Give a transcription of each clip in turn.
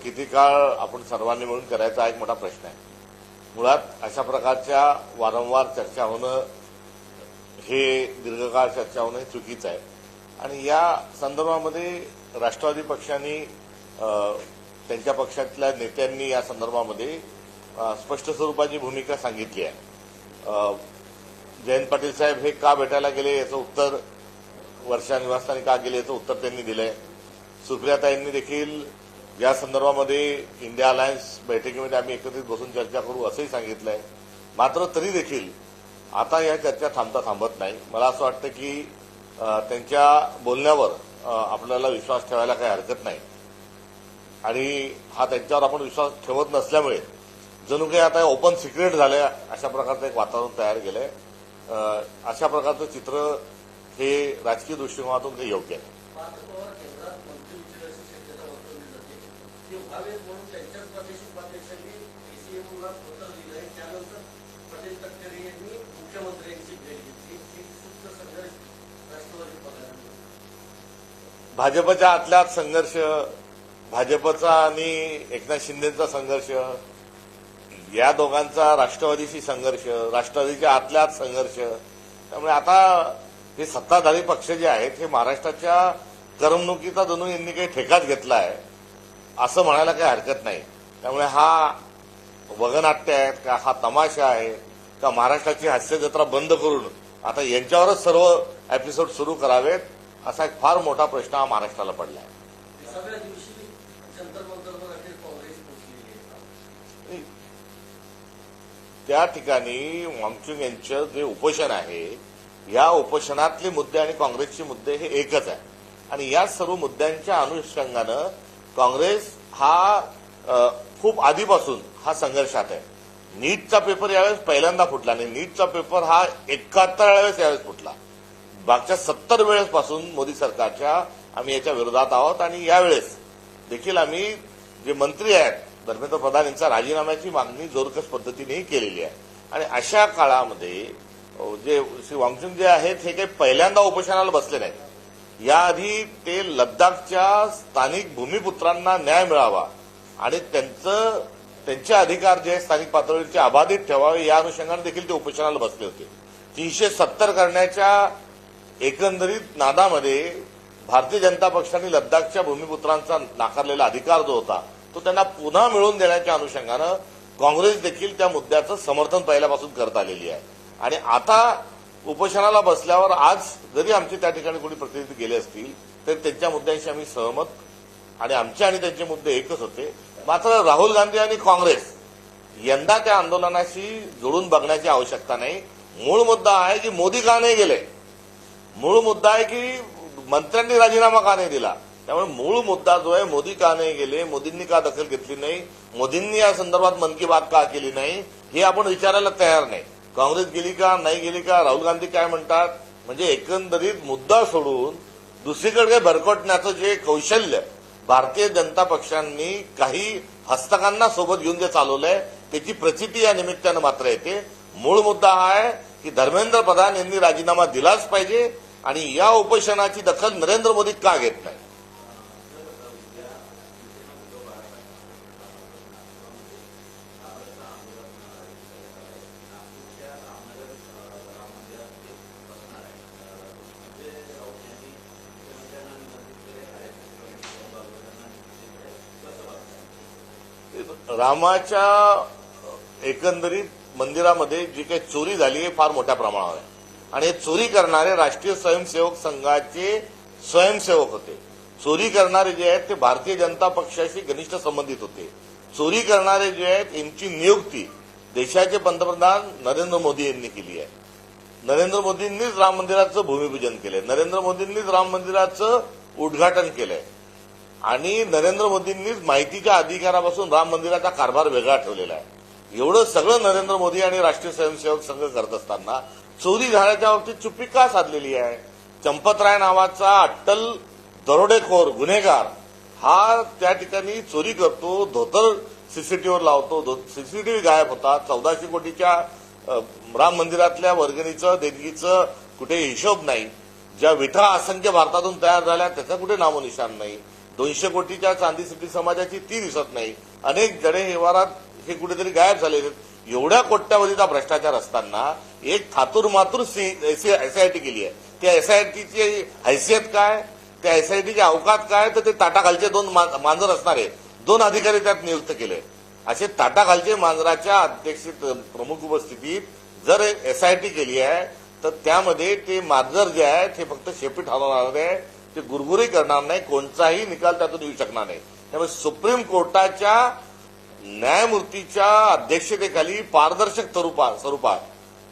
किती काळ आपण सर्वांनी मिळून करायचा हा एक मोठा प्रश्न आहे. मुळात अशा प्रकारच्या वारंवार चर्चा होणं, हे दीर्घकाळ चर्चा होणं हे चुकीचं आहे. आणि या संदर्भामध्ये राष्ट्रवादी पक्षाने त्यांच्या पक्षातल्या नेत्यांनी या संदर्भामध्ये स्पष्ट स्वरूपाची भूमिका सांगितली आहे. जयंत पाटील साहेब हे का भेटायला गेले याचं उत्तर, वर्षा निवासस्थानी का गेले याचं उत्तर त्यांनी दिलंय. सुप्रियाताईंनी देखील या संदर्भामध्ये इंडिया अलायन्स बैठकीमध्ये आम्ही एकत्रित बसून चर्चा करू असंही सांगितलंय. मात्र तरी देखील आता या चर्चा थांबत नाही. मला असं वाटतं की त्यांच्या बोलण्यावर आपल्याला विश्वास ठेवायला काही हरकत नाही. आणि हा त्यांच्यावर आपण विश्वास ठेवत नसल्यामुळे जणू काही आता ओपन सिक्रेट झालंय अशा प्रकारचं एक वातावरण तयार केलंय. अशा प्रकारचं चित्र हे राजकीय दृष्टिकोनातून काही योग्य आहे. भाजपच्या आतल्यात संघर्ष, भाजपचा आणि एकनाथ शिंदेचा संघर्ष, या दोघांचा राष्ट्रवादीशी संघर्ष, राष्ट्रवादीच्या आतल्यात संघर्ष. त्यामुळे आता हे सत्ताधारी पक्ष जे आहेत हे महाराष्ट्राच्या करमणुकीचा जणू यांनी काही ठेकाच घेतला आहे असं म्हणायला काही हरकत नाही. त्यामुळे हा वगनाट्य आहे का, हा तमाशा आहे का, महाराष्ट्राची हास्यजत्रा बंद करून आता यांच्यावरच सर्व एपिसोड सुरू करावेत असा एक फार मोठा प्रश्न हा महाराष्ट्राला पडला आहे. त्या ठिकाणी वांगचुक यांचं जे उपोषण आहे, या उपोषणातले मुद्दे आणि काँग्रेसचे मुद्दे हे एकच आहे. आणि या सर्व मुद्द्यांच्या अनुषंगानं काँग्रेस हा खूप आधीपासून हा संघर्षात आहे. नीटचा पेपर यावेळेस पहिल्यांदा फुटला नाही. नीटचा पेपर हा 71 वेळेस यावेळेस फुटला. मागच्या 70 वेळेसपासून मोदी सरकारच्या आम्ही याच्या विरोधात आहोत. आणि यावेळेस देखील आम्ही जे मंत्री आहेत धर्मेंद्र प्रधान यांच्या राजीनाम्याची मागणी जोरकस पद्धतीनेही केलेली आहे. आणि अशा काळामध्ये जे श्री वांगचुक जे आहेत हे काही पहिल्यांदा उपोषणाला बसले नाहीत. याआधी ते लडाखच्या स्थानिक भूमिपुत्रांना न्याय मिळावा आणि त्यांचे अधिकार जे स्थानिक पातळीवरचे अबाधित ठेवावे या अनुषंगाने देखील ते उपोषणाला बसले होते. 370 करण्याच्या एकंदरीत नादामध्ये भारतीय जनता पक्षाने लडाखच्या भूमिपुत्रांचा नाकारलेला अधिकार जो होता तो त्यांना पुन्हा मिळवून देण्याच्या अनुषंगानं काँग्रेस देखील त्या मुद्द्याचं समर्थन पहिल्यापासून करत आलेली आहे. आणि आता उपोषणाला बसल्यावर आज जरी आमचे त्या ठिकाणी कोणी प्रतिनिधी गेले असतील तरी त्यांच्या मुद्द्यांशी आम्ही सहमत आणि आमचे आणि त्यांचे मुद्दे एकच होते. मात्र राहुल गांधी आणि काँग्रेस यंदा त्या आंदोलनाशी जोडून बघण्याची आवश्यकता नाही. मूळ मुद्दा आहे की मोदी का नाही गेले, मूळ मुद्दा आहे की मंत्र्यांनी राजीनामा का नाही दिला. त्यामुळे मूळ मुद्दा जो आहे मोदी का नाही गेले, मोदींनी का दखल घेतली नाही, मोदींनी या संदर्भात मन की बात का केली नाही हे आपण विचारायला तयार नाही. काँग्रेस गेली का नाही गेली का, राहुल गांधी काय म्हणतात, म्हणजे एकंदरीत मुद्दा सोडून दुसरीकडे भरकटण्याचं जे कौशल्य भारतीय जनता पक्षांनी काही हस्तकांना सोबत घेऊन जे चालवलंय त्याची प्रचिती या निमित्तानं मात्र येते. मूळ मुद्दा हा आहे की धर्मेंद्र प्रधान यांनी राजीनामा दिलाच पाहिजे आणि या उपोषणाची दखल नरेंद्र मोदी का घेत नाही. रामाच्या एकंदरीत मंदिरामध्ये जी काही चोरी झाली आहे फार मोठ्या प्रमाणावर आहे. आणि हे चोरी करणारे राष्ट्रीय स्वयंसेवक संघाचे स्वयंसेवक होते. चोरी करणारे जे आहेत ते भारतीय जनता पक्षाशी घनिष्ठ संबंधित होते. चोरी करणारे जे आहेत यांची नियुक्ती देशाचे पंतप्रधान नरेंद्र मोदी यांनी केली आहे. नरेंद्र मोदींनीच राम मंदिराचं भूमिपूजन केलंय, नरेंद्र मोदींनीच राम मंदिराचं उद्घाटन केलंय आणि नरेंद्र मोदींनीच माहितीच्या अधिकारापासून राम मंदिराचा कारभार वेगळा ठेवलेला आहे. एवढं सगळं नरेंद्र मोदी आणि राष्ट्रीय स्वयंसेवक संघ करत असताना चोरी झाल्याच्या बाबतीत चुप्पी का साधलेली आहे. चंपतराय नावाचा अट्टल दरोडेखोर गुन्हेगार हा त्या ठिकाणी चोरी करतो, धोतर सीसीटीव्हीवर लावतो, सीसीटीव्ही गायब होतात, 1400 कोटीच्या राम मंदिरातल्या वर्गणीचं देणगीचं कुठे हिशोब नाही, ज्या विठा असंख्य भारतातून तयार झाल्या त्याचा कुठे नामोनिशाण नाही, 200 कोटीच्या चांदी सिटी समाजाची ती दिसत नाही. अनेक जडे व्यवहारात हे कुठेतरी गायब झालेले आहेत. एवढ्या कोट्यावधीचा भ्रष्टाचार असताना एक थातूर मातूर एसआयटी केली आहे. त्या एसआयटीची हैसियत काय, त्या एसआयटीची अवकात काय, तर ते ताटाखालचे 2 मांजर असणारे 2 अधिकारी त्यात नियुक्त केले. असे ताटाखालचे मांजराच्या अध्यक्षित प्रमुख उपस्थितीत जर एसआयटी केली आहे तर त्यामध्ये ते मांजर जे आहे ते फक्त शेपी ठरवणार आहे, ते गुरगुरी करणार नाही, कोणताही निकाल त्यातून येऊ शकणार नाही. त्यामुळे सुप्रीम कोर्टाच्या न्यायमूर्तीच्या अध्यक्षतेखाली पारदर्शक स्वरूपात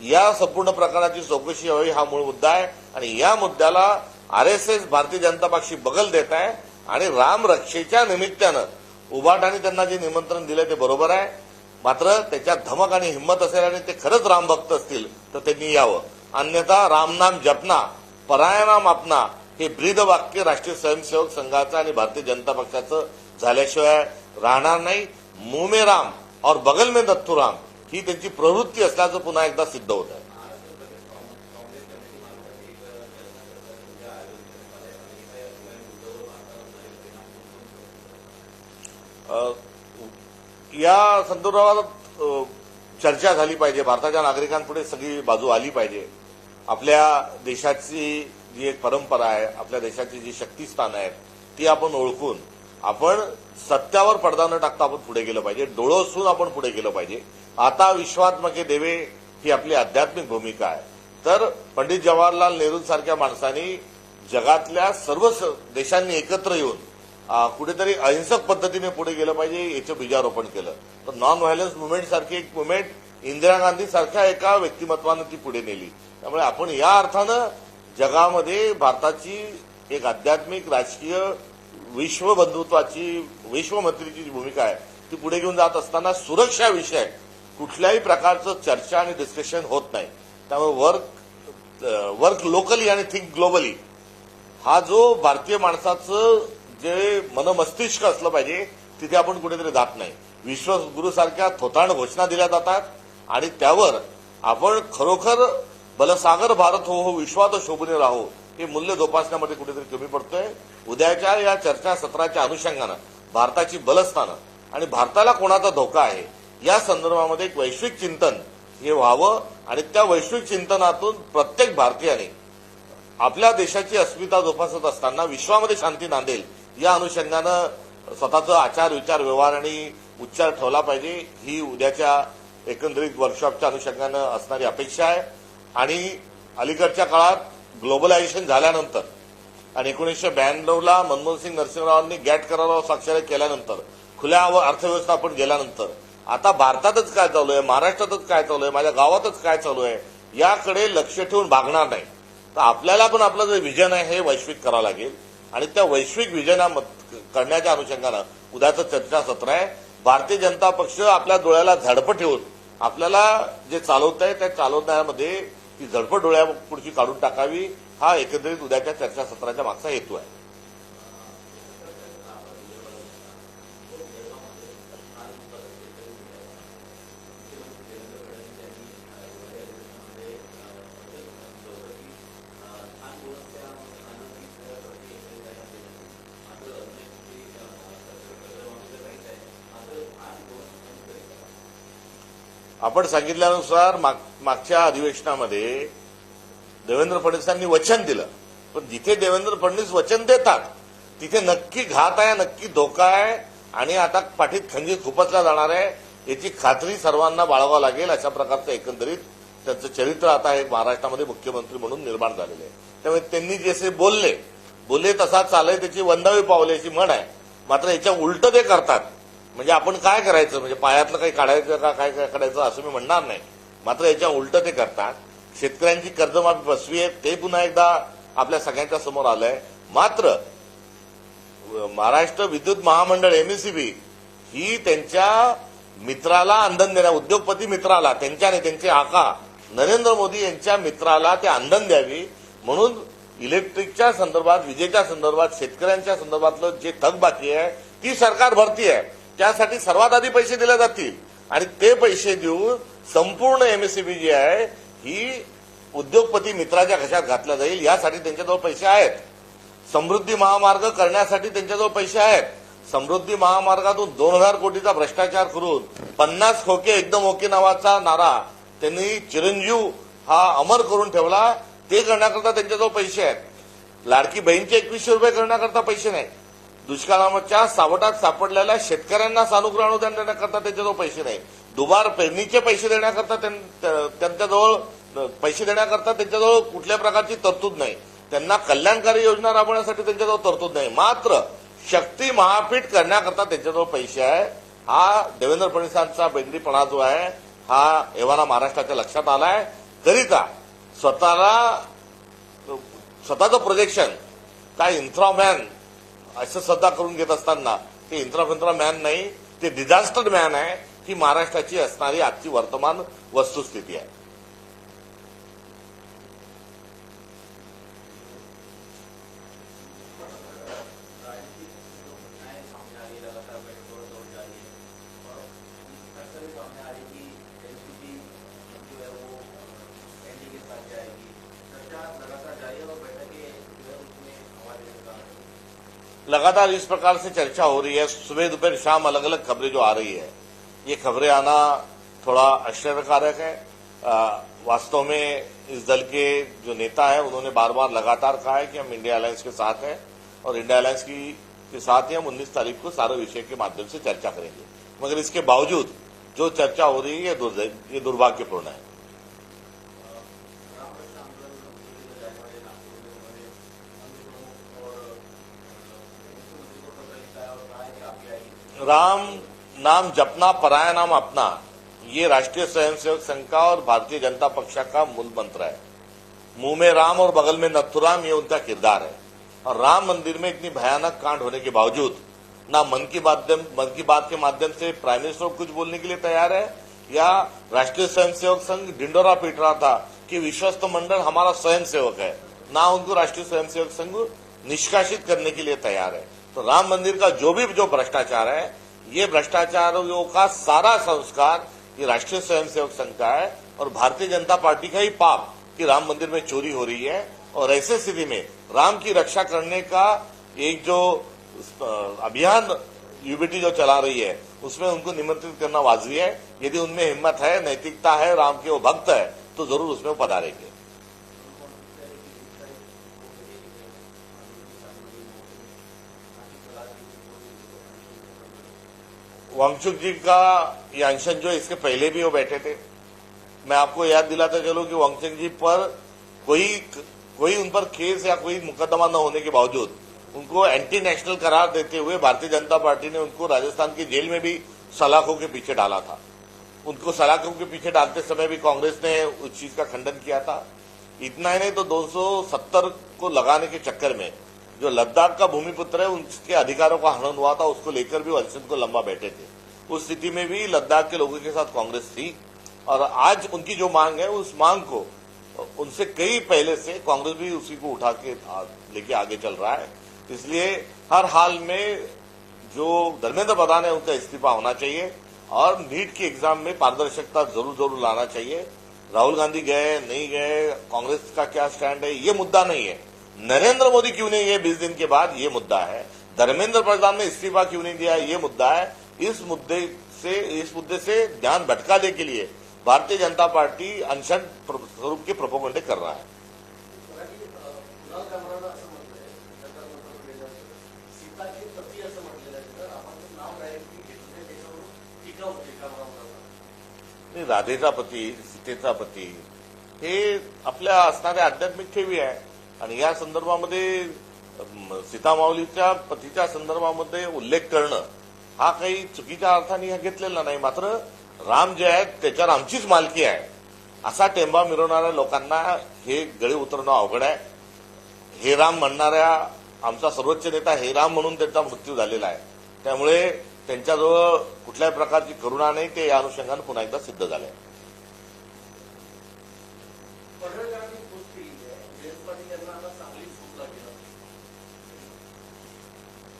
या संपूर्ण प्रकरणाची चौकशी व्हावी हा मूळ मुद्दा आहे. आणि या मुद्द्याला आरएसएस भारतीय जनता पक्षी बगल देत आहे आणि रामरक्षेच्या निमित्तानं उभाटाने त्यांना जे निमंत्रण दिलं ते बरोबर आहे. मात्र त्याच्यात धमक आणि हिंमत असेल आणि ते खरंच रामभक्त असतील तर त्यांनी यावं. अन्यथा रामनाम जपना परायनाम अपना हे ब्रीदवाक्य राष्ट्रीय स्वयंसेवक संघाचं आणि भारतीय जनता पक्षाचं झाल्याशिवाय राहणार नाही. मुंह में राम और बगल में दत्तू राम ही त्यांची प्रवृत्ती असल्याचं पुन्हा एकदा सिद्ध होत आहे. या संदर्भात चर्चा झाली पाहिजे. भारताच्या नागरिकांपुढे सगळी बाजू आली पाहिजे. आपल्या देशाची जी एक परंपरा आहे, आपल्या देशाची जी शक्तिस्थान आहेत ती आपण ओळखून आपण सत्यावर पडदा न टाकता आपण पुढे गेलं पाहिजे. डोळोसून आपण पुढे गेलं पाहिजे. आता विश्वात्मके देवे ही आपली आध्यात्मिक भूमिका आहे. तर पंडित जवाहरलाल नेहरूंसारख्या माणसांनी जगातल्या सर्व देशांनी एकत्र येऊन कुठेतरी अहिंसक पद्धतीने पुढे गेलं पाहिजे याचं बीजारोपण केलं. तर नॉन व्हायलन्स मुवमेंट सारखी एक मुवमेंट इंदिरा गांधी सारख्या एका व्यक्तिमत्वानं ती पुढे नेली. त्यामुळे आपण या अर्थानं जगामध्ये भारताची एक आध्यात्मिक राजकीय विश्वबंधुत्वाची विश्वमैत्रीची जी भूमिका आहे ती पुढे घेऊन जात असताना सुरक्षाविषयक कुठल्याही प्रकारचं चर्चा आणि डिस्कशन होत नाही. त्यामुळे वर्क लोकली आणि थिंक ग्लोबली हा जो भारतीय माणसाचं जे मनमस्तिष्क असलं पाहिजे तिथे आपण कुठेतरी जात नाही. विश्वगुरूसारख्या थोतांड घोषणा दिल्या जातात आणि त्यावर आपण खरोखर बलसागर भारत हो विश्वात शोभून राहो हे मूल्य जोपासण्यामध्ये कुठेतरी कमी पडतोय. उद्याच्या या चर्चा सत्राच्या अनुषंगानं भारताची बलस्थानं आणि भारताला कोणाचा धोका आहे या संदर्भामध्ये एक वैश्विक चिंतन हे व्हावं आणि त्या वैश्विक चिंतनातून प्रत्येक भारतीयाने आपल्या देशाची अस्मिता जोपासत असताना विश्वामध्ये शांती नांदेल या अनुषंगानं स्वतःचा आचार विचार व्यवहार आणि उच्चार ठेवला पाहिजे. ही उद्याच्या एकंदरीत वर्कशॉपच्या अनुषंगानं असणारी अपेक्षा आहे. आणि अलीकडच्या काळात ग्लोबलायझेशन झाल्यानंतर आणि 1992ला मनमोहनसिंग नरसिंहरावांनी गॅट करारावर स्वाक्षरी केल्यानंतर खुल्या अर्थव्यवस्था आपण गेल्यानंतर आता भारतातच काय चालू आहे, महाराष्ट्रातच काय चालू आहे, माझ्या गावातच काय चालू आहे याकडे लक्ष ठेवून भागणार नाही. तर आपल्याला पण आपलं जे विजन आहे हे वैश्विक करावं लागेल आणि त्या वैश्विक विजन करण्याच्या अनुषंगानं उद्याचं चर्चा सत्र आहे. भारतीय जनता पक्ष आपल्या डोळ्याला झडपं ठेवून आपल्याला जे चालवत आहे त्या चालवण्यामध्ये ती झडपं डोळ्यापुढची काढून टाकावी हा एकंदरीत उद्याच्या चर्चा सत्राच्या मागचा हेतू आहे. आपण सांगितल्यानुसार मागच्या अधिवेशनामध्ये देवेंद्र फडणवीसांनी वचन दिलं, पण जिथे देवेंद्र फडणवीस वचन देतात तिथे नक्की घात आहे, नक्की धोका आहे आणि आता पाठीत खंजीर खुपसला जाणार आहे याची खात्री सर्वांना बाळगावं लागेल. अशा प्रकारचं एकंदरीत त्यांचं चरित्र आता हे महाराष्ट्रामध्ये मुख्यमंत्री म्हणून निर्माण झालेलं आहे. त्यामुळे त्यांनी जसे बोलले तसा चालय त्याची वंदावी पावले अशी म्हण आहे. मात्र याच्या उलट ते करतात. म्हणजे आपण काय करायचं, म्हणजे पायातलं काही काढायचं का काय काढायचं असं मी म्हणणार नाही. मात्र याच्या उलट ते करतात. शेतकऱ्यांची कर्जमाफी फसवी आहे ते पुन्हा एकदा आपल्या सगळ्यांच्या समोर आलंय. मात्र महाराष्ट्र विद्युत महामंडळ एमएसईबी ही त्यांच्या मित्राला इंधन देण्या उद्योगपती मित्राला त्यांच्याने त्यांचे आका नरेंद्र मोदी यांच्या मित्राला ते इंधन द्यावी म्हणून इलेक्ट्रिकच्या संदर्भात, विजेच्या संदर्भात, शेतकऱ्यांच्या संदर्भातलं जे थकबाकी आहे ती सरकार भरती आहे. त्यासाठी सर्वात आधी पैसे दिले जातील आणि ते पैसे देऊन संपूर्ण एमएसईबी जी आहे ही उद्योगपती मित्राच्या घशात घातल्या जाईल. यासाठी त्यांच्याजवळ पैसे आहेत. समृद्धी महामार्ग करण्यासाठी त्यांच्याजवळ पैसे आहेत. समृद्धी महामार्गातून 2000 कोटीचा भ्रष्टाचार करून 50 खोके एकदम ओके नावाचा नारा त्यांनी चिरंजीव हा अमर करून ठेवला. ते करण्याकरता त्यांच्याजवळ पैसे आहेत. लाडकी बहीणचे 2100 रुपये करण्याकरता पैसे नाही. दुष्काळाच्या सावटात सापडलेल्या शेतकऱ्यांना सानुग्रह अनुदान देण्याकरता त्यांच्याजवळ पैसे नाही. दुबार पेरणीचे पैसे देण्याकरता त्यांच्याजवळ त्यांच्याजवळ कुठल्या प्रकारची तरतूद नाही. त्यांना कल्याणकारी योजना राबवण्यासाठी त्यांच्याजवळ तरतूद नाही. मात्र शक्ती महापीठ करण्याकरता त्यांच्याजवळ पैसे आहे. हा देवेंद्र फडणवीसांचा बेंगडीपणा जो आहे हा एव्हाना महाराष्ट्राच्या लक्षात आलाय. करिता स्वतःचं प्रोजेक्शन काय इन्फ्रामॅन असं सध्या करून घेत असताना ते इन्फ्रा मॅन नाही, ते डिझास्टर मॅन आहे. ही महाराष्ट्राची असणारी आजची वर्तमान वस्तुस्थिती आहे. लगातार इस प्रकार से चर्चा हो रही है. सुबह दोपहर शाम अलग अलग खबरें जो आ रही है, ये खबरें आना थोड़ा आश्चर्यकारक है. वास्तव में इस दल के जो नेता है उन्होंने बार बार लगातार कहा है कि हम इंडिया अलायंस के साथ हैं और इंडिया अलायंस के साथ ही हम 19 तारीख को सारे विषय के माध्यम से चर्चा करेंगे. मगर इसके बावजूद जो चर्चा हो रही है ये दुर्भाग्यपूर्ण है. राम नाम जपना पराया नाम अपना, ये राष्ट्रीय स्वयंसेवक संघ का और भारतीय जनता पक्ष का मूल मंत्र है. मुंह में राम और बगल में नथुराम, ये उनका किरदार है. और राम मंदिर में इतनी भयानक कांड होने के बावजूद ना मन की बात के माध्यम से प्राइम मिनिस्टर कुछ बोलने के लिए तैयार है, या राष्ट्रीय स्वयंसेवक संघ ढिंडोरा पीट रहा था कि विश्वस्त मंडल हमारा स्वयंसेवक है, ना उनको राष्ट्रीय स्वयंसेवक संघ निष्कासित करने के लिए तैयार है. तो राम मंदिर का जो भ्रष्टाचार है, ये भ्रष्टाचारियों का सारा संस्कार ये राष्ट्रीय स्वयंसेवक संघ का है और भारतीय जनता पार्टी का ही पाप कि राम मंदिर में चोरी हो रही है. और ऐसे स्थिति में राम की रक्षा करने का एक जो अभियान यूबीटी जो चला रही है उसमें उनको निमंत्रित करना वाजिब है. यदि उनमें हिम्मत है, नैतिकता है, राम के वो भक्त है, तो जरूर उसमें पधारेंगे. वांगचुक जी का ये अनशन जो इसके पहले भी वो बैठे थे. मैं आपको याद दिलाता चलूं कि वांगचुक जी पर कोई उन पर केस या कोई मुकदमा न होने के बावजूद उनको एंटी नेशनल करार देते हुए भारतीय जनता पार्टी ने उनको राजस्थान की जेल में भी सलाखों के पीछे डाला था. उनको सलाखों के पीछे डालते समय भी कांग्रेस ने उस चीज का खंडन किया था. इतना ही नहीं तो 270 को लगाने के चक्कर में जो लद्दाख का भूमिपुत्र है उसके अधिकारों का हनन हुआ था, उसको लेकर भी अनशन को लंबा बैठे थे. उस स्थिति में भी लद्दाख के लोगों के साथ कांग्रेस थी और आज उनकी जो मांग है उस मांग को उनसे कई पहले से कांग्रेस भी उसी को उठा के लेके आगे चल रहा है. इसलिए हर हाल में जो धर्मेंद्र प्रधान है उनका इस्तीफा होना चाहिए और नीट की एग्जाम में पारदर्शिता जरूर लाना चाहिए. राहुल गांधी गए नहीं गए, कांग्रेस का क्या स्टैंड है, ये मुद्दा नहीं है. नरेंद्र मोदी क्यों नहीं गए 20 दिन के बाद, ये मुद्दा है. धर्मेंद्र प्रधान ने इस्तीफा क्यों नहीं दिया, ये मुद्दा है. इस मुद्दे से ध्यान भटकाने के लिए भारतीय जनता पार्टी अनशन स्वरूप के प्रोपोगंडे कर रहा है. राधेचा पती, सीतेचा पती हे आपल्या असणाऱ्या आध्यात्मिक ठेवी आहे आणि या संदर्भामध्ये सीतामाऊलीच्या पतीच्या संदर्भामध्ये उल्लेख करणं हा काही चुकीच्या अर्थाने घेतलेला नाही. मात्र राम जे आहेत त्याच्यावर आमचीच मालकी आहे असा टेंबा मिरवणाऱ्या लोकांना हे गळे उतरणं अवघड आहे. हे राम म्हणणाऱ्या आमचा सर्वोच्च नेता हे राम म्हणून त्यांचा मृत्यू झालेला आहे. त्यामुळे त्यांच्याजवळ कुठल्याही प्रकारची करुणा नाही, ते या अनुषंगाने पुन्हा एकदा सिद्ध झाले.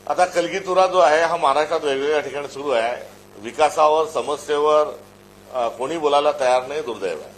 आता कलगीतुरा जो आहे हा महाराष्ट्रात वेगवेगळ्या ठिकाणी सुरू आहे. विकासावर, समस्येवर कोणी बोलायला तयार नाही, दुर्दैव आहे.